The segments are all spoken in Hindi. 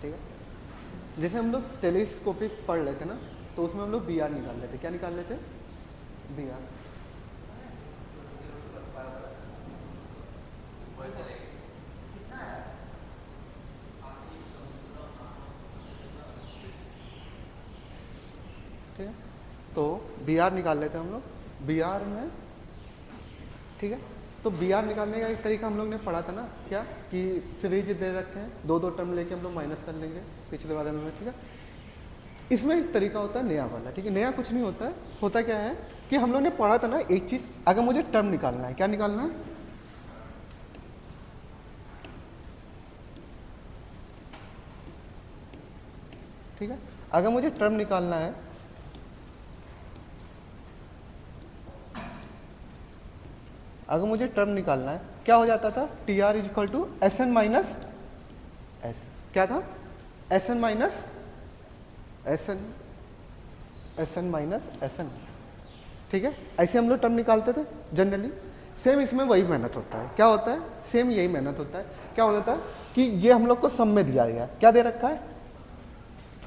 ठीक है। जैसे हम लोग टेलीस्कोपिक पढ़ लेते ना, तो उसमें हम लोग बी आर निकाल लेते। क्या निकाल लेते? B R. ठीक है, तो बी आर निकाल लेते हैं हम लोग। बी आर में, ठीक है, तो बी आर निकालने का एक तरीका हम लोग ने पढ़ा था ना, क्या कि सीरीज दे रखे हैं, दो दो टर्म लेके हम लोग माइनस कर लेंगे पिछले वाले में। ठीक है, इसमें एक तरीका होता है नया वाला। ठीक है, नया कुछ नहीं होता है, होता क्या है कि हम लोग ने पढ़ा था ना एक चीज, अगर मुझे टर्म निकालना है, क्या निकालना है? ठीक है, अगर मुझे टर्म निकालना है, अगर मुझे टर्म निकालना है, क्या हो जाता था? T R is equal to S N minus S. क्या था? S N minus S N, S N minus S N. ठीक है, ऐसे हम लोग टर्म निकालते थे जनरली। सेम इसमें वही मेहनत होता है। क्या होता है? सेम यही मेहनत होता है। क्या होता है कि ये हम लोग को सम में दिया गया, क्या दे रखा है?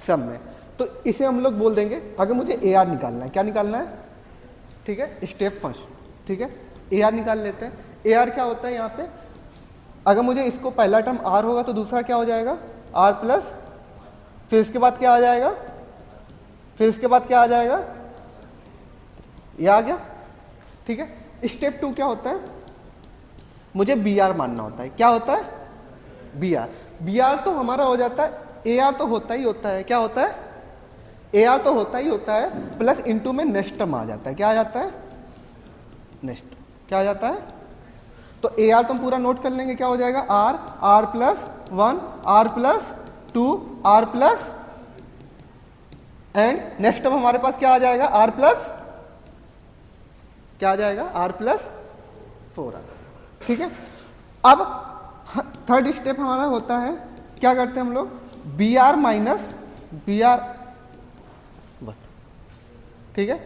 सम में। तो इसे हम लोग बोल देंगे, अगर मुझे ए आर निकालना है, क्या निकालना है? ठीक है, स्टेप फर्स्ट। ठीक है, ए आर निकाल लेते हैं। ए आर क्या होता है यहाँ पे? अगर मुझे इसको पहला टर्म आर होगा तो दूसरा क्या हो जाएगा? आर प्लस, फिर इसके बाद क्या आ जाएगा? फिर इसके बाद क्या आ जाएगा? ये आ गया। ठीक है, स्टेप 2 क्या होता है? मुझे बी आर मानना होता है। क्या होता है? B are. बी आर तो हमारा हो जाता है, ए आर तो होता ही होता है। क्या होता है? ए आर तो होता ही होता है, प्लस इंटू में नेक्स्ट टर्म आ जाता है। क्या आ जाता है? नेक्स्ट। क्या आ जाता है? तो ए आर तो हम पूरा नोट कर लेंगे। क्या हो जाएगा? R, R plus 1, R plus 2, R plus, and next term हमारे पास क्या आ जाएगा? आर प्लस, क्या आ जाएगा? आर प्लस 4 आ जाएगा। ठीक है, अब थर्ड स्टेप हमारा होता है, क्या करते हैं हम लोग? B R minus B R 1। ठीक है,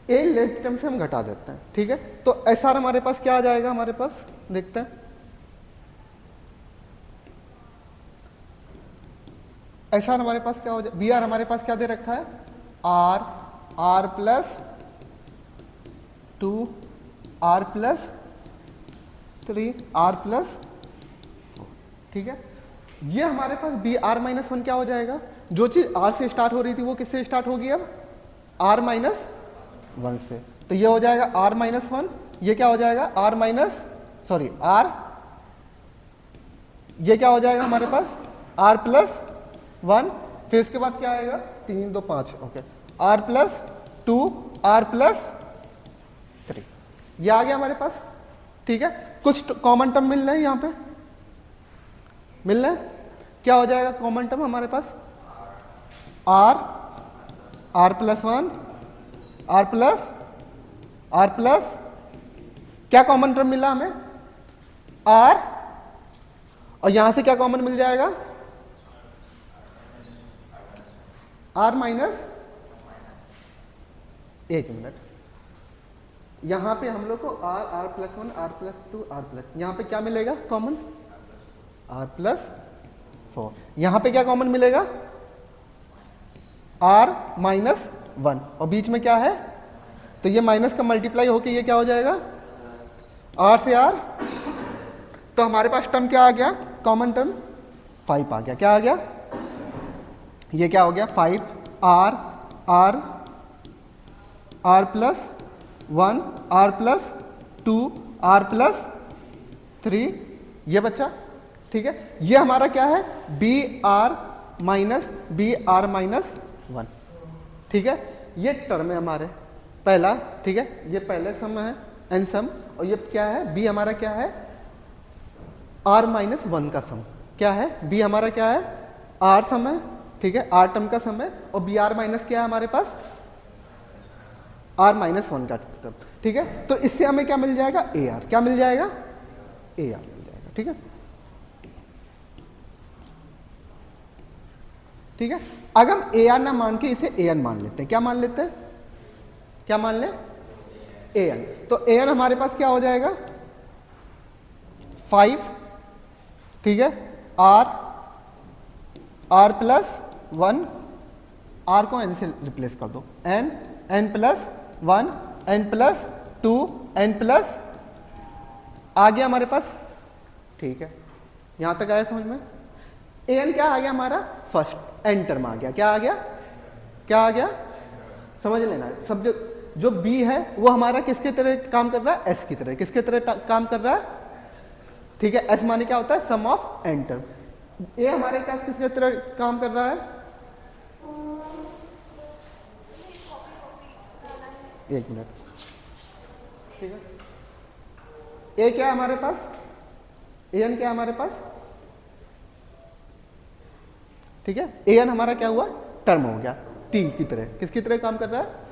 ए लेस टर्म से हम घटा देते हैं। ठीक है, तो एस आर हमारे पास क्या आ जाएगा? हमारे पास देखते हैं, एस आर हमारे पास क्या हो जाए? बी आर हमारे पास क्या दे रखा है? R, R plus 2, R plus 3, R plus 4। ठीक है, ये हमारे पास बी आर माइनस 1 क्या हो जाएगा? जो चीज आर से स्टार्ट हो रही थी वो किससे स्टार्ट होगी? अब आर माइनस 1 से। तो ये हो जाएगा आर माइनस 1, ये क्या हो जाएगा? आर माइनस, सॉरी आर, ये क्या हो जाएगा हमारे पास? आर प्लस 1, फिर इसके बाद क्या आएगा? 3 2 5, okay, R plus 2, R plus 3, ये आ गया हमारे पास। ठीक है, कुछ कॉमन टर्म मिल रहे हैं यहाँ पे, मिल रहे हैं। क्या हो जाएगा कॉमन टर्म हमारे पास? R, R plus 1, R plus, R plus, क्या कॉमन टर्म मिला हमें? आर, और यहां से क्या कॉमन मिल जाएगा? आर माइनस, एक मिनट, यहां पे हम लोग को R, R plus 1, R plus 2, R plus, यहां पे क्या मिलेगा कॉमन? Are plus 4। यहां पे क्या कॉमन मिलेगा? आर माइनस 1, और बीच में क्या है? तो ये माइनस का मल्टीप्लाई होके ये क्या हो जाएगा? आर से आर, तो हमारे पास टर्म क्या आ गया? कॉमन टर्म 5 आ गया। क्या आ गया? ये क्या हो गया? 5, R, R, R plus 1, R plus 2, R plus 3, ये बच्चा। ठीक है, ये हमारा क्या है? B R minus B R minus 1। ठीक है, ये टर्म है हमारे पहला। ठीक है, ये पहले सम है एन सम, और ये क्या है? बी हमारा क्या है? आर माइनस 1 का सम। क्या है? बी हमारा क्या है? आर सम है। ठीक है, आर टर्म का सम है, और बी आर माइनस क्या है हमारे पास? आर माइनस 1 का टर्म। ठीक है, तो इससे हमें क्या मिल जाएगा? A R. क्या मिल जाएगा? ए आर मिल जाएगा। ठीक है, ठीक है, अगर हम ए आर ना मान के इसे ए एन मान लेते हैं, क्या मान लेते हैं? क्या मान लें? ए एन। तो ए एन हमारे पास क्या हो जाएगा? 5, ठीक है, R R plus one, R को एन से रिप्लेस कर दो, N, N plus one, N plus two, N plus, आ गया हमारे पास, ठीक है, यहां तक आया समझ में। एन क्या आ गया हमारा, फर्स्ट एन टर्म आ गया, क्या आ गया, क्या आ गया, समझ लेना। सब जो बी है वो हमारा किसके तरह काम कर रहा है, एस की तरह, किसके तरह काम कर रहा है, ठीक है। एस माने क्या होता है, सम ऑफ एन टर्म। ए हमारे पास किसके तरह काम कर रहा है, एक मिनट, ठीक है। ए क्या है हमारे पास, ए एन क्या है हमारे पास, ठीक है। ए एन हमारा क्या हुआ, टर्म हो गया, टी की तरह, किसकी तरह काम कर रहा है,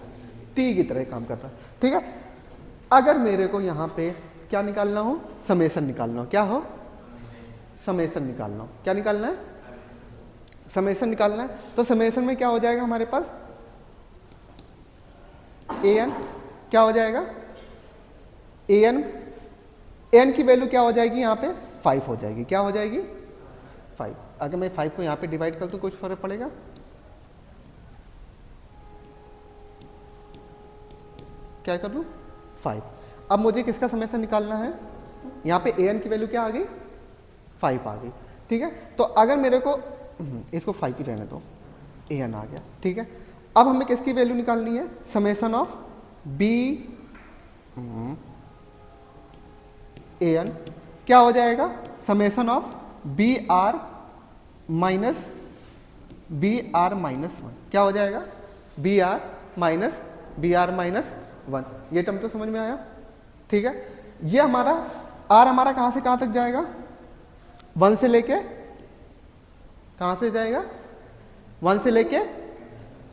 टी की तरह काम कर रहा है, ठीक है। अगर मेरे को यहां पे क्या निकालना हो, समेसन निकालना हो, क्या हो, समेसन निकालना हो, क्या निकालना है, समेसन निकालना है। तो समेसन में क्या हो जाएगा हमारे पास, ए एन क्या हो जाएगा, ए एन, एन की वैल्यू क्या हो जाएगी यहां पे, 5 हो जाएगी, क्या हो जाएगी, 5। अगर मैं 5 को यहां पे डिवाइड कर दूं कुछ फर्क पड़ेगा, क्या कर दूं, 5। अब मुझे किसका समेसन निकालना है, यहां पे ए एन की वैल्यू क्या आ गई, 5 आ गई, ठीक है। तो अगर मेरे को इसको 5 ही रहने दो, ए एन आ गया, ठीक है। अब हमें किसकी वैल्यू निकालनी है, summation of B A N क्या हो जाएगा, summation of B R minus one, क्या हो जाएगा, बी आर माइनस 1। ये टर्म तो समझ में आया, ठीक है। ये हमारा आर हमारा कहां से कहां तक जाएगा, 1 से लेके कहां से जाएगा, 1 से लेके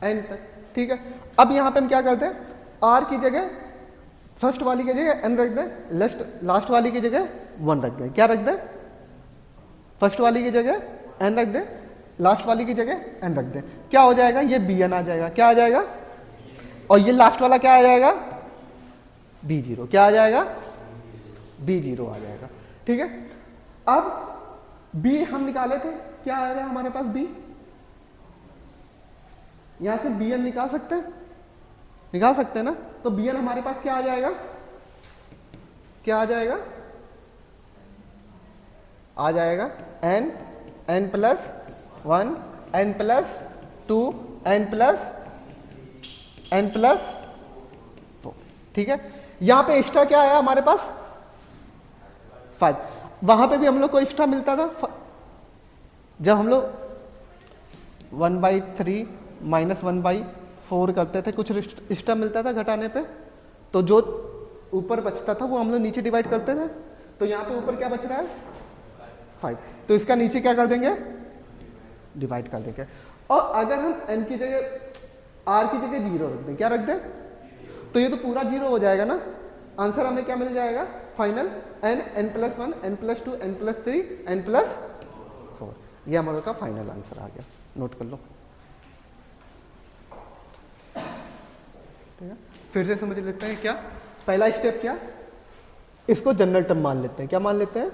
एन तक, ठीक है। अब यहां पे हम क्या करते हैं, आर की जगह फर्स्ट वाली की जगह एन रख दें, लास्ट वाली की जगह 1 रख दें, क्या रख दें, फर्स्ट वाली की जगह एन रख दें, लास्ट वाली की जगह एन रख दें, क्या हो जाएगा, ये बी एन आ जाएगा, क्या आ जाएगा, और ये लास्ट वाला क्या आ जाएगा, B0, क्या आ जाएगा, B0 आ जाएगा, ठीक है। अब B हम निकाले थे, क्या आ रहा है हमारे पास, B, यहां से Bn निकाल सकते हैं, निकाल सकते हैं ना। तो Bn हमारे पास क्या आ जाएगा, क्या आ जाएगा, आ जाएगा n, n plus 1, n plus 2, n plus 4, ठीक है। यहां पे एक्स्ट्रा क्या आया हमारे पास, 5। वहां पे भी हम लोग को एक्स्ट्रा मिलता था, जब हम लोग 1/3 माइनस 1/4 करते थे, कुछ एक्स्ट्रा मिलता था घटाने पे, तो जो ऊपर बचता था वो हम लोग नीचे डिवाइड करते थे। तो यहां पे ऊपर क्या बच रहा है, 5, तो इसका नीचे क्या कर देंगे, डिवाइड कर देंगे। और अगर हम n की जगह, r की जगह 0 रख दें, क्या रख दें, तो ये तो पूरा 0 हो जाएगा ना। आंसर हमें क्या मिल जाएगा final, n, n plus 1, n plus 2, n plus 3, n plus 4, ये हमारा का फाइनल आंसर आ गया, नोट कर लो, ठीक है। फिर से समझ लेते हैं, क्या पहला स्टेप, क्या इसको जनरल टर्म मान लेते हैं, क्या मान लेते हैं,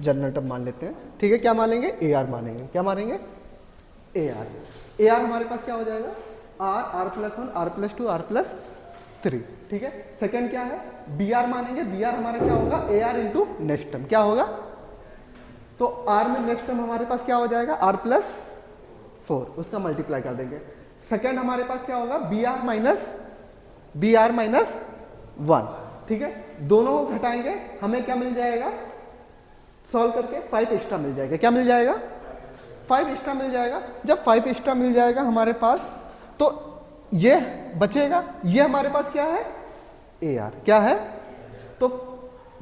जनरल टर्म मान लेते हैं, ठीक है। क्या मानेंगे, ए आर मानेंगे, क्या मानेंगे, ए आर। ए आर हमारे पास क्या हो जाएगा, R plus 1, R plus 2, R plus 3, ठीक है। सेकंड क्या है, बी आर मानेंगे, बी आर हमारा क्या होगा, A R into next term, क्या होगा, तो आर में नेक्स्ट टर्म हमारे पास क्या हो जाएगा, आर प्लस 4, उसका मल्टीप्लाई कर देंगे। सेकंड हमारे पास क्या होगा, बी आर माइनस 1, ठीक है। दोनों को घटाएंगे, हमें क्या मिल जाएगा, सॉल्व करके 5 एक्स्ट्रा मिल जाएगा, क्या मिल जाएगा, 5 एक्स्ट्रा मिल जाएगा। जब 5 एक्स्ट्रा मिल जाएगा हमारे पास, तो ये बचेगा, ये हमारे पास क्या है, ए आर, क्या है, तो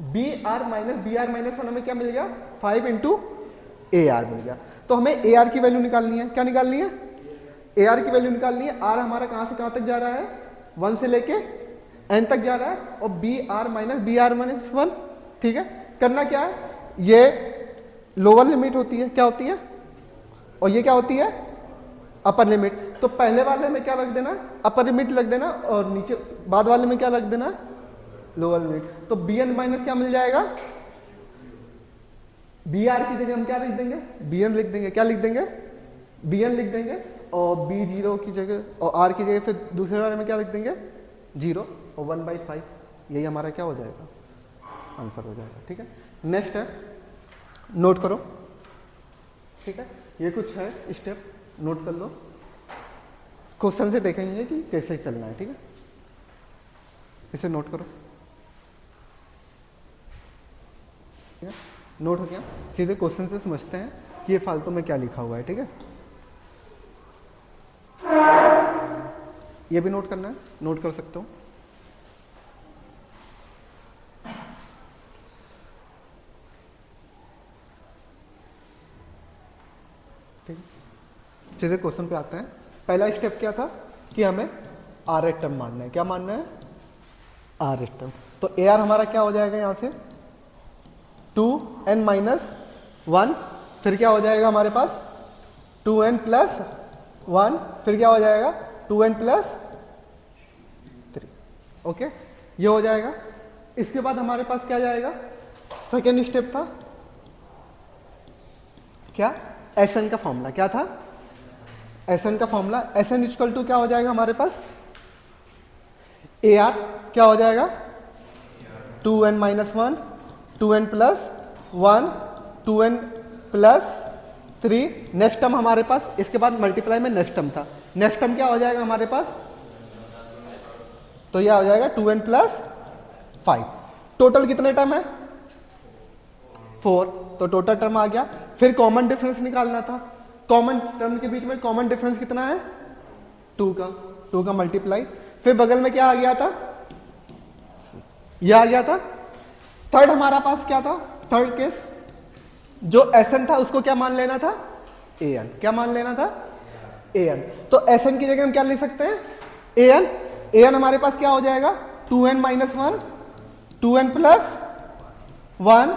बी आर माइनस 1 हमें क्या मिल गया, 5 इंटू ए आर मिल गया। तो हमें ए आर की वैल्यू निकालनी है, क्या निकालनी है, ए आर की वैल्यू निकालनी है। आर हमारा कहां से कहां तक जा रहा है, 1 से लेके एन तक जा रहा है, और बी आर माइनस 1, ठीक है। करना क्या है, ये लोअर लिमिट होती है, क्या होती है, और ये क्या होती है, अपर लिमिट। तो पहले वाले में क्या रख देना, अपर लिमिट रख देना, और नीचे बाद वाले में क्या रख देना, लोअर लिमिट। तो बी एन माइनस क्या मिल जाएगा, बी आर की जगह हम क्या लिख देंगे, बी एन लिख देंगे, क्या लिख देंगे, बी एन लिख देंगे, और बी जीरो की जगह और आर की जगह फिर दूसरे वाले में क्या लिख देंगे, 0 और 1/5, यही हमारा क्या हो जाएगा, आंसर हो जाएगा। ठीक है, नेक्स्ट है, नोट करो। ठीक है, ये कुछ है स्टेप, नोट कर लो, क्वेश्चन से देखेंगे कि कैसे चलना है। ठीक है, इसे नोट करो। ठीक है, नोट हो गया, सीधे क्वेश्चन से समझते हैं कि ये फालतू में क्या लिखा हुआ है। ठीक है, ये भी नोट करना है, नोट कर सकते हो। ठीक है, सीधे क्वेश्चन पे आते हैं। पहला स्टेप क्या था कि हमें आर एच टर्म मानना है, क्या मानना है, आर एच टर्म। तो ए आर हमारा क्या हो जाएगा यहां से 2n-1, फिर क्या हो जाएगा हमारे पास 2n+1, फिर क्या हो जाएगा 2n+3। ओके, ये हो जाएगा। इसके बाद हमारे पास क्या जाएगा, सेकेंड स्टेप था क्या, एसएन का फॉर्मूला क्या था, एसएन का फॉर्मूला, एसएन इक्वल टू क्या हो जाएगा हमारे पास, ए आर क्या हो जाएगा 2n-1, 2n+1, 2n+3, next term हमारे पास, इसके बाद मल्टीप्लाई में नेक्स्ट टर्म था, नेक्स्ट टर्म क्या हो जाएगा हमारे पास, तो यह हो जाएगा 2n+5। टोटल कितने टर्म है, 4, तो टोटल टर्म आ गया। फिर कॉमन डिफरेंस निकालना था, कॉमन टर्म के बीच में कॉमन डिफरेंस कितना है 2 का मल्टीप्लाई, फिर बगल में क्या आ गया था, यह आ गया था। थर्ड हमारा पास क्या था, थर्ड केस जो एसएन था उसको क्या मान लेना था, एन, क्या मान लेना था, एन। तो एसएन की जगह हम क्या ले सकते हैं, एन, एन हमारे पास क्या हो जाएगा 2n-1, 2n+1,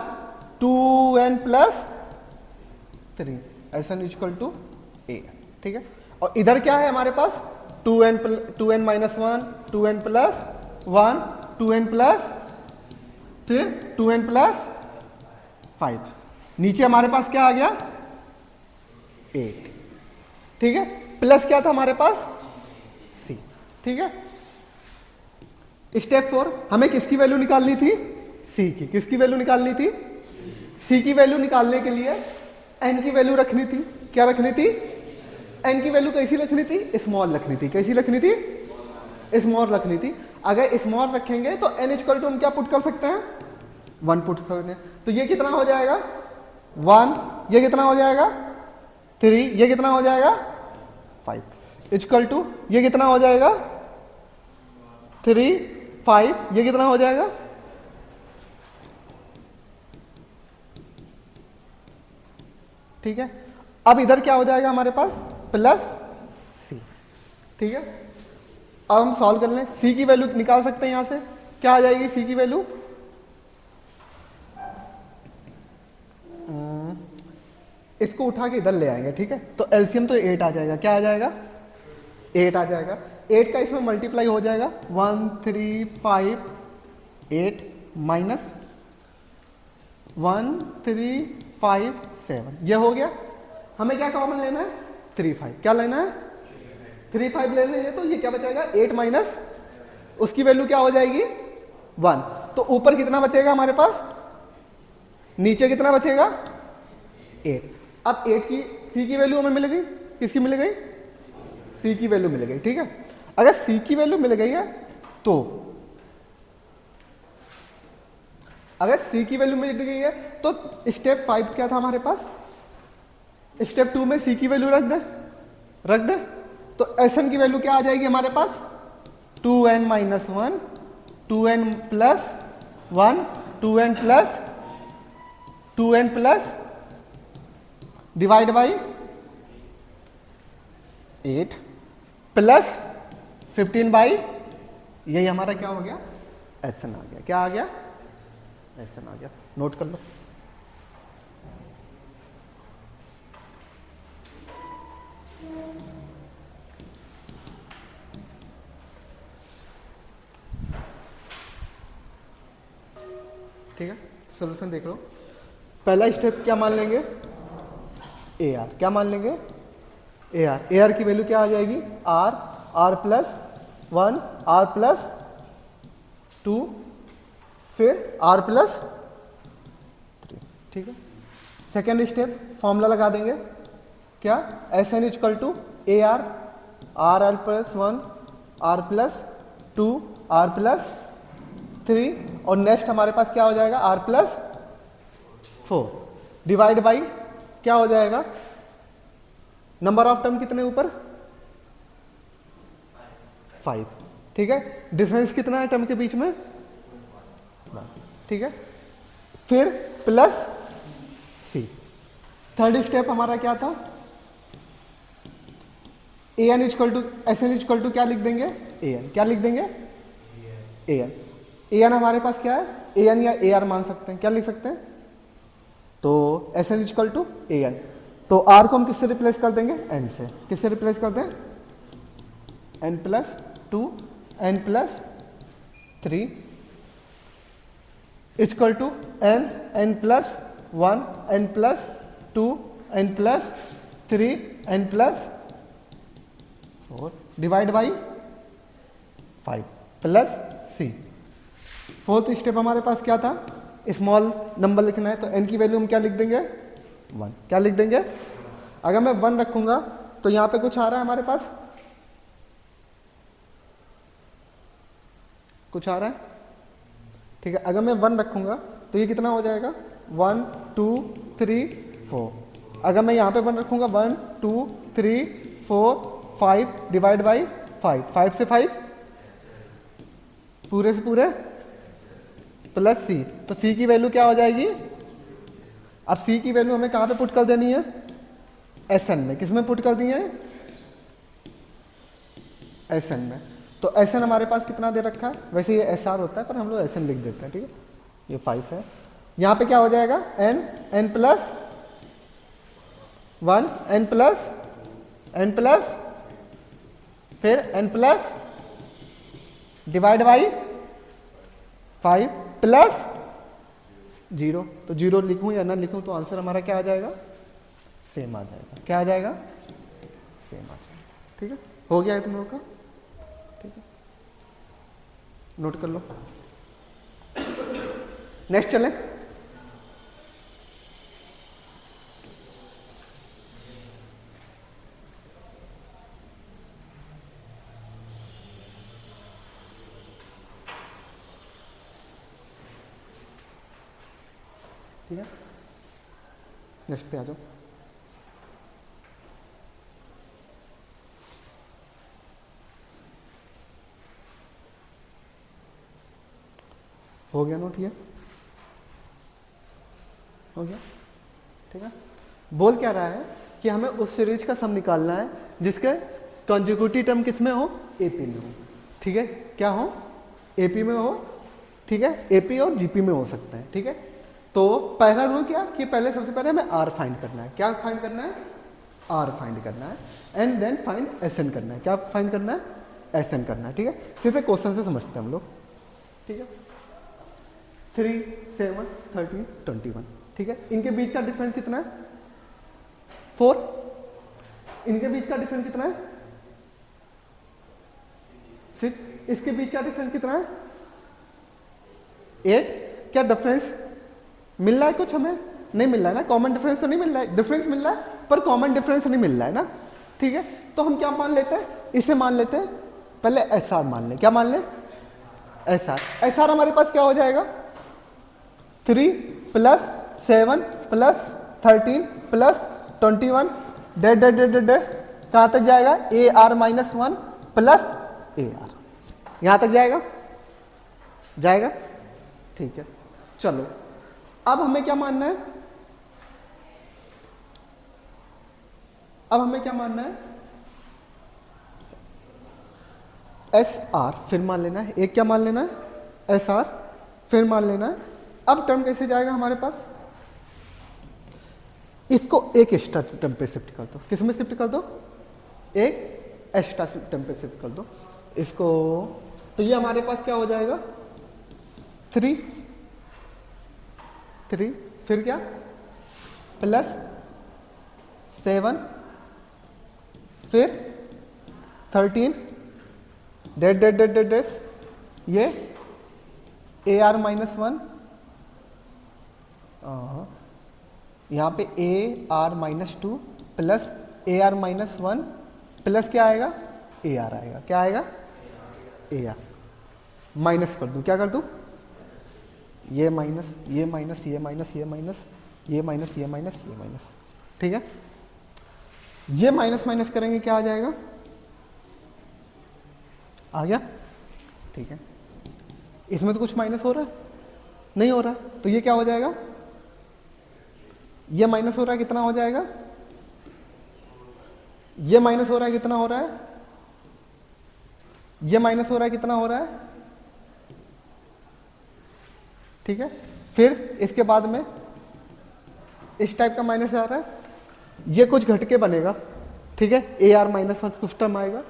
2n+3, SN equal to N. ठीक है, और इधर क्या है हमारे पास 2n-1, 2n+1, 2n+ फिर 2n+5, नीचे हमारे पास क्या आ गया 8। ठीक है, प्लस क्या था हमारे पास c। ठीक है, स्टेप 4 हमें किसकी वैल्यू निकालनी थी, c की, किसकी वैल्यू निकालनी थी, c की वैल्यू निकालने के लिए n की वैल्यू रखनी थी, क्या रखनी थी, n की वैल्यू कैसी रखनी थी, स्मॉल रखनी थी, कैसी रखनी थी, स्मॉल रखनी थी। अगर स्मॉल रखेंगे तो n इक्वल टू हम क्या पुट कर सकते हैं 1 पुट कर सकते हैं। तो ये कितना हो जाएगा 1, ये कितना हो जाएगा 3, ये कितना हो जाएगा 5, इक्वल टू ये कितना हो जाएगा 3, 5, ये कितना हो जाएगा, ठीक है। अब इधर क्या हो जाएगा हमारे पास प्लस c। ठीक है, अब हम सॉल्व कर लें, c की वैल्यू निकाल सकते हैं यहां से, क्या आ जाएगी c की वैल्यू, इसको उठा के इधर ले आएंगे। ठीक है, तो एलसीएम तो 8 आ जाएगा, क्या आ जाएगा 8 आ जाएगा, 8 का इसमें मल्टीप्लाई हो जाएगा 1 3 5 8 माइनस 1 3 5 7, ये हो गया। हमें क्या कॉमन लेना है 3 5, क्या लेना है 3 5 ले लेंगे, तो ये क्या बचेगा 8 माइनस उसकी वैल्यू क्या हो जाएगी 1, तो ऊपर कितना बचेगा हमारे पास, नीचे कितना बचेगा 8। अब 8 की c की वैल्यू हमें मिल गई, किसकी मिल गई, c की वैल्यू मिल गई। ठीक है, अगर c की वैल्यू मिल गई है तो अगर c की वैल्यू मिल गई है तो स्टेप 5 क्या था हमारे पास, स्टेप 2 में c की वैल्यू रख दे, तो Sn की वैल्यू क्या आ जाएगी हमारे पास 2n-1, 2n+1, 2n+ divide by 8 plus 15 by, यही हमारा क्या हो गया Sn आ गया, क्या आ गया Sn आ गया, नोट कर लो। ठीक है, सॉल्यूशन देख लो। पहला स्टेप क्या मान लेंगे, ए आर, क्या मान लेंगे, ए आर। ए आर की वैल्यू क्या आ जाएगी, R, R plus 1, R plus 2, फिर आर प्लस 3, ठीक है। सेकेंड स्टेप फॉर्मूला लगा देंगे, क्या, S N is equal to A R, R R plus 1, R plus 2, R plus 3, और नेक्स्ट हमारे पास क्या हो जाएगा, आर प्लस 4 डिवाइड बाई क्या हो जाएगा, नंबर ऑफ टर्म कितने ऊपर, 5, ठीक है। डिफरेंस कितना है टर्म के बीच में, ठीक है। फिर प्लस सी। थर्ड स्टेप हमारा क्या था, A N is equal to S N is equal to क्या लिख देंगे, ए एन, क्या लिख देंगे, ए एन। ए एन हमारे पास क्या है, ए एन या ए आर मान सकते हैं, क्या लिख सकते हैं, तो S N is equal to A N. तो आर को हम किससे रिप्लेस कर देंगे, एन से। किससे रिप्लेस कर दें, N plus 2, N plus 3 is equal to N, N plus 1, N plus 2, N plus 3, N plus 4 divide by 5 plus C. Fourth step हमारे पास क्या था, स्मॉल नंबर लिखना है, तो n की वैल्यू हम क्या लिख देंगे, 1, क्या लिख देंगे। अगर मैं 1 रखूंगा तो यहां पे कुछ आ रहा है हमारे पास, कुछ आ रहा है, ठीक है। अगर मैं 1 रखूंगा तो ये कितना हो जाएगा, 1 2 3 4। अगर मैं यहां पे 1 रखूंगा, 1 2 3 4 5 डिवाइड बाई 5, 5 से 5 पूरे से पूरे प्लस सी। तो सी की वैल्यू क्या हो जाएगी, अब सी की वैल्यू हमें कहां पे पुट कर देनी है, एस एन में। किस में पुट कर दी है, एस एन में। तो एस एन हमारे पास कितना दे रखा है, वैसे ये एस आर होता है पर हम लोग एस एन लिख देते हैं, ठीक है। ये 5 है, यहां पे क्या हो जाएगा, N, N plus 1, N plus, N plus, फिर N plus divide by 5 plus 0। तो 0 लिखूं या ना लिखूं तो आंसर हमारा क्या आ जाएगा, सेम आ जाएगा। क्या आ जाएगा, सेम आ जाएगा, ठीक है। हो गया है तुम लोग का, ठीक है, नोट कर लो। नेक्स्ट चले, ठीक है। नेक्स्ट पे आ जाओ। हो गया नोट, ये हो गया, ठीक है। बोल क्या रहा है कि हमें उस सीरीज का सम निकालना है जिसके कॉन्जिक्यूटिव टर्म किसमें हो, एपी में हो, ठीक है। क्या हो, एपी में हो, ठीक है। एपी और जीपी में हो सकते हैं, ठीक है। तो पहला रूल क्या कि पहले सबसे पहले हमें आर फाइंड करना है। क्या फाइंड करना है, आर फाइंड करना है, and then find S N करना है। क्या फाइंड करना है, एस एन करना है, ठीक है। सीधे क्वेश्चन से समझते हैं हम लोग, ठीक है। 3 7 13 21, ठीक है। इनके बीच का डिफरेंस कितना है, 4। इनके बीच का डिफरेंस कितना है, 6। इसके बीच का डिफरेंस कितना है, 8। क्या डिफरेंस मिल रहा है, कुछ हमें नहीं मिल रहा है ना, कॉमन डिफरेंस तो नहीं मिल रहा है, डिफरेंस मिल रहा है पर कॉमन डिफरेंस नहीं मिल रहा है ना, ठीक है। तो हम क्या मान लेते हैं, इसे मान लेते हैं, पहले एस आर मान लें। क्या मान लें, एस आर। एस आर हमारे पास क्या हो जाएगा, 3 plus 7 plus 13 plus 21 dead dead dead dead कहां तक जाएगा, ए R minus 1 plus A are, यहां तक जाएगा, जाएगा, ठीक है। चलो अब हमें क्या मानना है, अब हमें क्या मानना है, एस आर फिर मान लेना है, एक क्या मान लेना है, एस आर फिर मान लेना है। अब टर्म कैसे जाएगा हमारे पास, इसको एक एक्स्ट्रा टर्म पे शिफ्ट कर दो। किस में शिफ्ट कर दो, एक एक्स्ट्रा टर्म पे शिफ्ट कर दो इसको। तो ये हमारे पास क्या हो जाएगा, 3 फिर क्या प्लस 7 फिर 13 डेट डेट डेट डेट डेट ये ए आर माइनस वन, यहाँ पे A R minus two plus A R minus one plus क्या आएगा, ए आर आएगा, क्या आएगा, ए आर। माइनस कर दूं, क्या कर दूं, ये माइनस ये माइनस ये माइनस ये माइनस ये माइनस ये माइनस ये माइनस, ठीक है। ये माइनस माइनस करेंगे क्या आ जाएगा, आ गया, ठीक है। इसमें तो कुछ माइनस हो रहा है, नहीं हो रहा है, तो ये क्या हो जाएगा, ये माइनस हो रहा है, कितना हो जाएगा, ये माइनस हो रहा है, कितना हो रहा है, ये माइनस हो रहा है, कितना हो रहा है, ठीक है। फिर इसके बाद में इस टाइप का माइनस आ रहा है, ये कुछ घट के बनेगा, ठीक है, ए आर माइनस वन कुछ टर्म आएगा,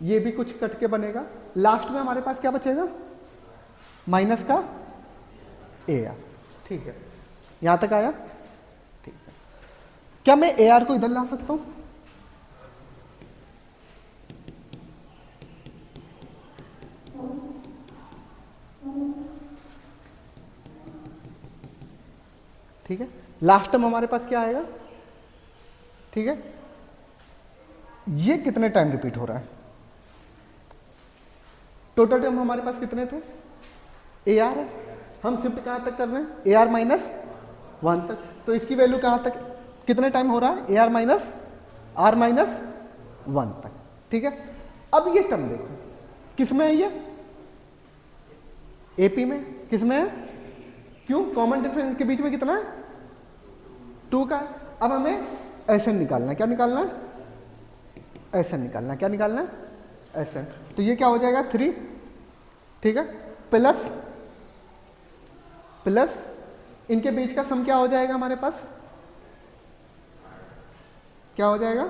ये भी कुछ कट के बनेगा, लास्ट में हमारे पास क्या बचेगा, माइनस का ए आर, ठीक है। यहां तक आया, ठीक है। क्या मैं ए आर को इधर ला सकता हूं, ठीक है। लास्ट टर्म हमारे पास क्या आएगा, ठीक है। ये कितने टाइम रिपीट हो रहा है, टोटल टर्म हमारे पास कितने थे, ए आर है, हम सिर्फ कहां तक कर रहे हैं, ए आर माइनस वन तक, तो इसकी वैल्यू कहां तक, कितने टाइम हो रहा है, A R minus R minus one तक, ठीक है। अब ये टर्म देखो किस में है, ये एपी में, किस में है, क्यों, कॉमन डिफरेंस के बीच में कितना है, 2 का। अब हमें एसएन निकालना है, क्या निकालना है, एसएन निकालना है, क्या निकालना है, एसएन। तो ये क्या हो जाएगा 3, ठीक है, प्लस प्लस इनके बीच का सम क्या हो जाएगा हमारे पास, क्या हो जाएगा,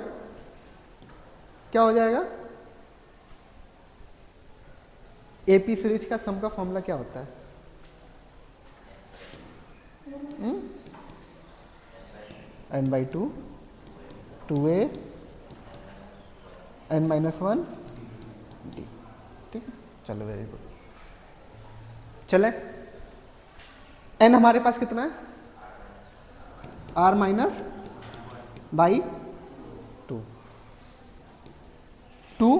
क्या हो जाएगा, एपी सीरीज का सम का फॉर्मूला क्या होता है, n by 2 2a n minus 1 d, ठीक है। चलो वेरी गुड, चले n हमारे पास कितना है, r minus by 2 2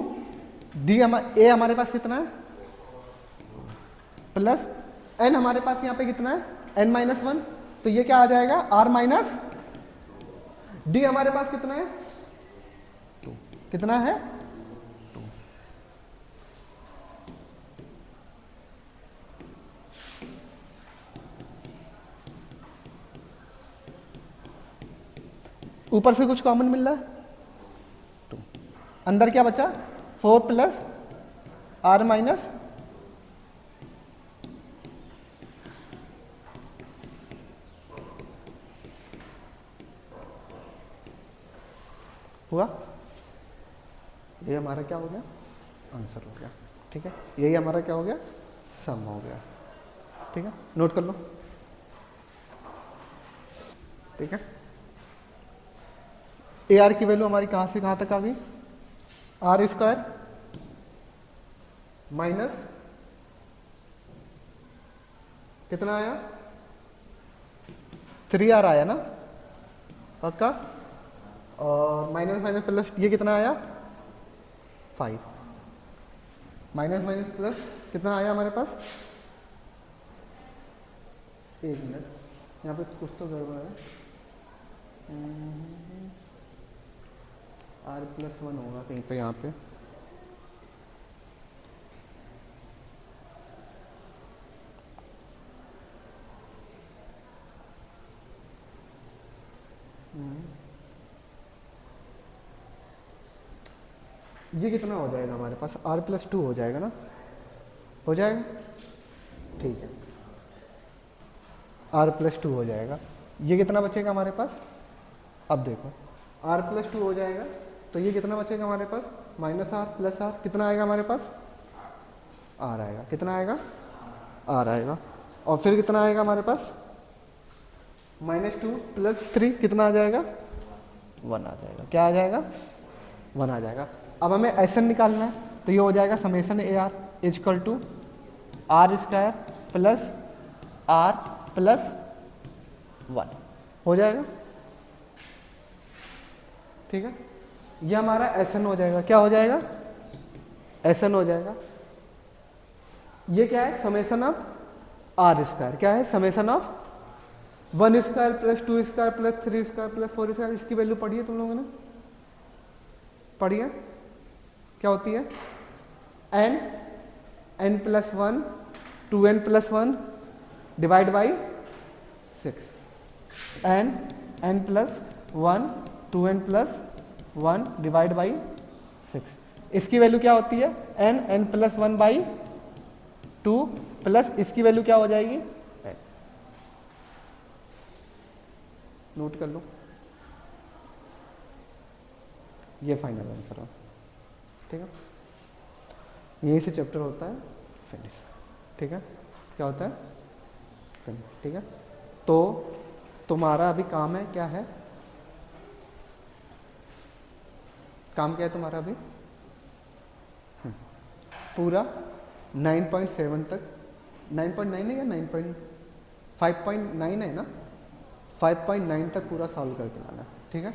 d a हमारे पास कितना है, प्लस n हमारे पास यहां पे कितना है, n माइनस वन, तो ये क्या आ जाएगा, r माइनस डी हमारे पास कितना है, 2, कितना है, 2। ऊपर से कुछ कॉमन मिल रहा है, 2, अंदर क्या बचा, 4 प्लस आर माइनस हुआ, ये हमारा क्या हो गया, आंसर हो गया, ठीक है। यही हमारा क्या हो गया, सम हो गया, ठीक है, नोट कर लो, ठीक है। ए आर की वैल्यू हमारी कहां से कहां तक आ गई, आर स्क्वायर माइनस कितना आया, 3r आया ना पक्का, और माइनस माइनस प्लस ये कितना आया, 5, माइनस माइनस प्लस कितना आया हमारे पास, 1 मिनट, यहाँ पे कुछ तो गड़बड़ है, r प्लस 1 होगा कहीं पे, यहाँ पे ये कितना हो जाएगा हमारे पास, r प्लस 2 हो जाएगा ना, हो जाएगा, ठीक है, r प्लस 2 हो जाएगा, ये कितना बचेगा हमारे पास, अब देखो r प्लस 2 हो जाएगा, तो ये कितना बचेगा हमारे पास, माइनस आर प्लस आर, कितना आएगा हमारे पास, r आएगा, कितना आएगा, r आएगा, और फिर कितना आएगा हमारे पास, -2 + 3 कितना आ जाएगा? 1 आ जाएगा। क्या आ जाएगा? 1 आ जाएगा। अब हमें एस एन निकालना है, तो ये हो जाएगा summation A R is equal to r² + r + 1 हो जाएगा। ठीक है, ये हमारा एस एन हो जाएगा। क्या हो जाएगा? एस एन हो जाएगा। ये क्या है? Summation of r²। क्या है? Summation of 1² + 2² + 3² + 4²। इसकी वैल्यू पढ़ी है तुम लोगों ने? पढ़ी है? क्या होती है? n + 1 2n + 1 divide by 6। n + 1 2n + 1 divide by 6। इसकी वैल्यू क्या होती है? n + 1/2 प्लस इसकी वैल्यू क्या हो जाएगी? नोट कर लो, ये फाइनल आंसर है। ठीक है, यहीं से चैप्टर होता है फिनिश। ठीक है, क्या होता है? फिनिश। ठीक है, तो तुम्हारा अभी काम है, क्या है काम? क्या है तुम्हारा अभी? पूरा 9.7 तक, 9.9 है या 5.9 है ना? 5.9 तक पूरा सॉल्व करके लाना। ठीक है।